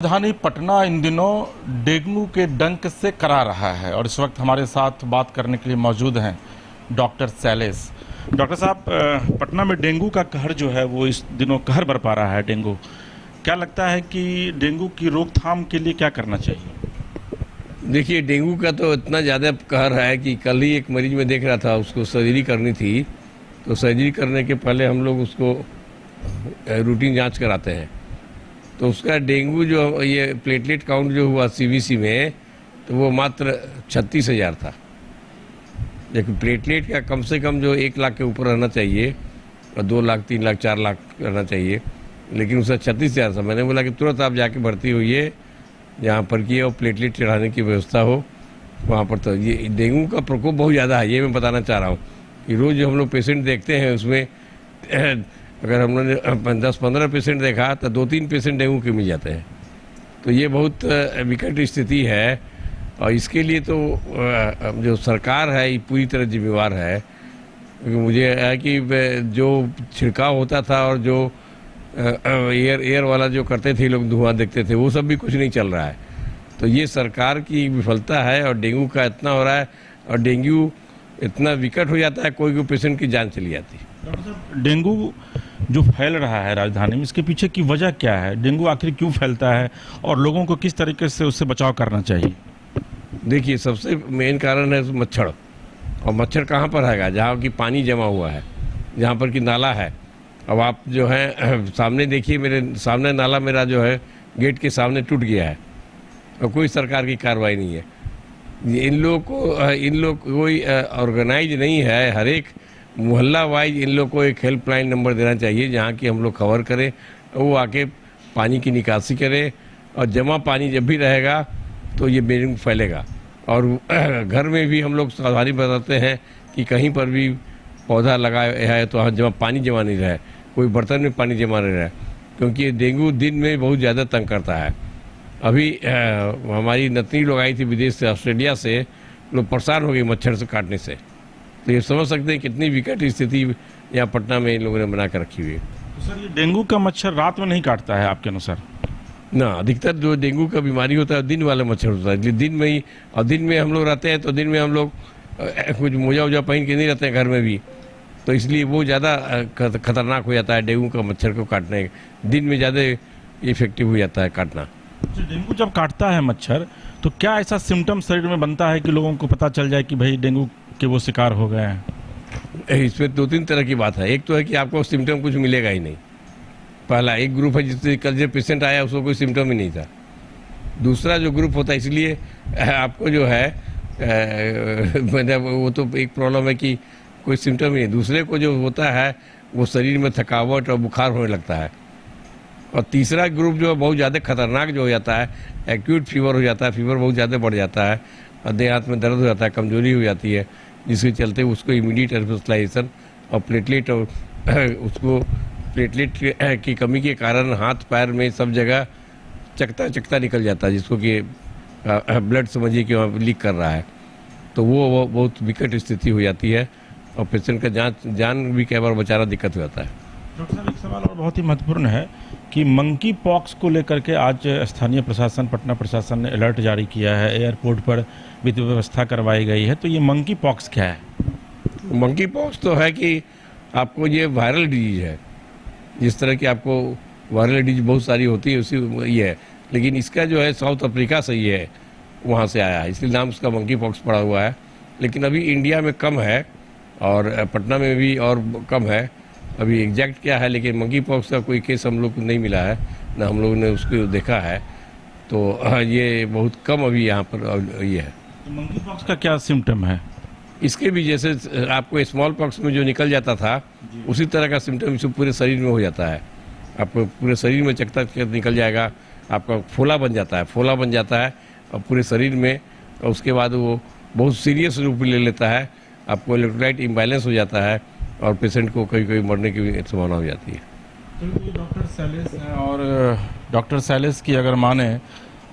राजधानी पटना इन दिनों डेंगू के डंक से करा रहा है और इस वक्त हमारे साथ बात करने के लिए मौजूद हैं डॉक्टर शैलेश। डॉक्टर साहब, पटना में डेंगू का कहर जो है वो इस दिनों कहर बरपा रहा है। डेंगू, क्या लगता है कि डेंगू की रोकथाम के लिए क्या करना चाहिए? देखिए, डेंगू का तो इतना ज़्यादा कहर है कि कल ही एक मरीज में देख रहा था, उसको सर्जरी करनी थी। तो सर्जरी करने के पहले हम लोग उसको रूटीन जांच कराते हैं। तो उसका डेंगू जो ये प्लेटलेट काउंट जो हुआ सीवीसी में, तो वो मात्र 36,000 था। लेकिन प्लेटलेट का कम से कम जो 1 लाख के ऊपर रहना चाहिए और 2 लाख 3 लाख 4 लाख रहना चाहिए, लेकिन उसका 36,000 था। मैंने बोला कि तुरंत आप जाके भर्ती होइए जहाँ पर कि और प्लेटलेट चढ़ाने की व्यवस्था हो वहाँ पर। तो ये डेंगू का प्रकोप बहुत ज़्यादा है, ये मैं बताना चाह रहा हूँ कि रोज़ जो हम लोग पेशेंट देखते हैं उसमें अगर हम लोगों ने 10-15 पेशेंट देखा तो 2-3 पेशेंट डेंगू के मिल जाते हैं। तो ये बहुत विकट स्थिति है और इसके लिए तो जो सरकार है ये पूरी तरह जिम्मेवार है। क्योंकि मुझे है कि जो छिड़काव होता था और जो एयर वाला जो करते थे लोग, धुआं देखते थे, वो सब भी कुछ नहीं चल रहा है। तो ये सरकार की विफलता है और डेंगू का इतना हो रहा है और डेंगू इतना विकट हो जाता है, कोई पेशेंट की जान चली जाती है। डॉक्टर साहब, डेंगू जो फैल रहा है राजधानी में, इसके पीछे की वजह क्या है? डेंगू आखिर क्यों फैलता है और लोगों को किस तरीके से उससे बचाव करना चाहिए? देखिए, सबसे मेन कारण है मच्छर। और मच्छर कहाँ पर है? जहाँ की पानी जमा हुआ है, जहाँ पर कि नाला है। अब आप जो है सामने देखिए, मेरे सामने नाला मेरा जो है गेट के सामने टूट गया है और कोई सरकार की कार्रवाई नहीं है। इन लोग को कोई ऑर्गेनाइज नहीं है। हर एक मोहल्ला वाइज इन लोग को एक हेल्पलाइन नंबर देना चाहिए जहाँ की हम लोग खबर करें, वो आके पानी की निकासी करें। और जमा पानी जब भी रहेगा तो ये डेंगू फैलेगा। और घर में भी हम लोग सावधानी बरतते हैं कि कहीं पर भी पौधा लगाया है तो वहाँ पानी जमा नहीं रहे, कोई बर्तन में पानी जमा नहीं रहे, क्योंकि ये डेंगू दिन में बहुत ज़्यादा तंग करता है। अभी हमारी नतनी लोग आई थी विदेश से, ऑस्ट्रेलिया से, लोग परेशान हो गए मच्छर से काटने से। तो ये समझ सकते हैं कितनी विकट स्थिति यहाँ पटना में इन लोगों ने बना कर रखी हुई है। तो सर, ये डेंगू का मच्छर रात में नहीं काटता है आपके अनुसार? ना, अधिकतर जो डेंगू का बीमारी होता है दिन वाला मच्छर होता है, इसलिए दिन में ही। और दिन में हम लोग रहते हैं तो दिन में हम लोग कुछ मोजा वोजा पहन के नहीं रहते हैं घर में भी, तो इसलिए वो ज़्यादा खतरनाक हो जाता है डेंगू का मच्छर को काटने। दिन में ज़्यादा इफेक्टिव हो जाता है काटना। डेंगू जब काटता है मच्छर, तो क्या ऐसा सिम्टम शरीर में बनता है कि लोगों को पता चल जाए कि भाई डेंगू के वो शिकार हो गए हैं? इसमें 2-3 तरह की बात है। एक तो है कि आपको सिम्टम कुछ मिलेगा ही नहीं। पहला एक ग्रुप है जिससे कल जो पेशेंट आया उसको कोई सिम्टम ही नहीं था। दूसरा जो ग्रुप होता है, इसलिए आपको जो है मतलब वो तो एक प्रॉब्लम है कि कोई सिम्टम ही नहीं। दूसरे को जो होता है वो शरीर में थकावट और बुखार होने लगता है। और तीसरा ग्रुप जो है बहुत ज़्यादा खतरनाक जो हो जाता है, एक्यूट फीवर हो जाता है। फीवर बहुत ज़्यादा बढ़ जाता है और देह हाथ में दर्द हो जाता है, कमजोरी हो जाती है, जिसके चलते उसको इमीडिएट हॉस्पिटलाइजेशन और प्लेटलेट और उसको प्लेटलेट की कमी के कारण हाथ पैर में सब जगह चकता निकल जाता है, जिसको कि ब्लड समझिए कि वहाँ लीक कर रहा है। तो वो बहुत विकट स्थिति हो जाती है और पेशेंट का जान भी कई बार बचाना दिक्कत हो जाता है। डॉक्टर साहब, एक सवाल और बहुत ही महत्वपूर्ण है कि मंकी पॉक्स को लेकर के आज स्थानीय प्रशासन, पटना प्रशासन ने अलर्ट जारी किया है। एयरपोर्ट पर विधि व्यवस्था करवाई गई है। तो ये मंकी पॉक्स क्या है? मंकी पॉक्स तो है कि आपको ये वायरल डिजीज है। जिस तरह की आपको वायरल डिजीज बहुत सारी होती है उसी ये है, लेकिन इसका जो है साउथ अफ्रीका से ही है, वहाँ से आया है, इसलिए नाम उसका मंकी पॉक्स पड़ा हुआ है। लेकिन अभी इंडिया में कम है और पटना में भी और कम है। अभी एग्जैक्ट क्या है, लेकिन मंकी पॉक्स का कोई केस हम लोग को नहीं मिला है, ना हम लोगों ने उसको देखा है। तो ये बहुत कम अभी यहाँ पर ये है। तो मंकी पॉक्स का क्या सिम्टम है? इसके भी जैसे आपको स्मॉल पॉक्स में जो निकल जाता था उसी तरह का सिम्टम इसको पूरे शरीर में हो जाता है। आपको पूरे शरीर में चकता निकल जाएगा, आपका फोला बन जाता है और पूरे शरीर में। और उसके बाद वो बहुत सीरियस रूप ले लेता है, आपको इलेक्ट्रोलाइट इम्बैलेंस हो जाता है और पेशेंट को कभी मरने की भी संभावना हो जाती है। तो ये डॉक्टर शैलेश हैं और डॉक्टर शैलेश की अगर माने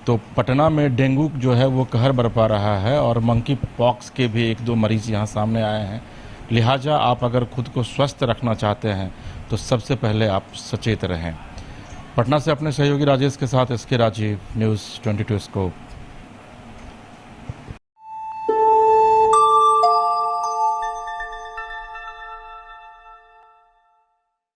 तो पटना में डेंगू जो है वो कहर बरपा रहा है और मंकी पॉक्स के भी 1-2 मरीज यहाँ सामने आए हैं। लिहाजा आप अगर खुद को स्वस्थ रखना चाहते हैं तो सबसे पहले आप सचेत रहें। पटना से अपने सहयोगी राजेश के साथ एसके राजीव, न्यूज़ 22 स्कोप।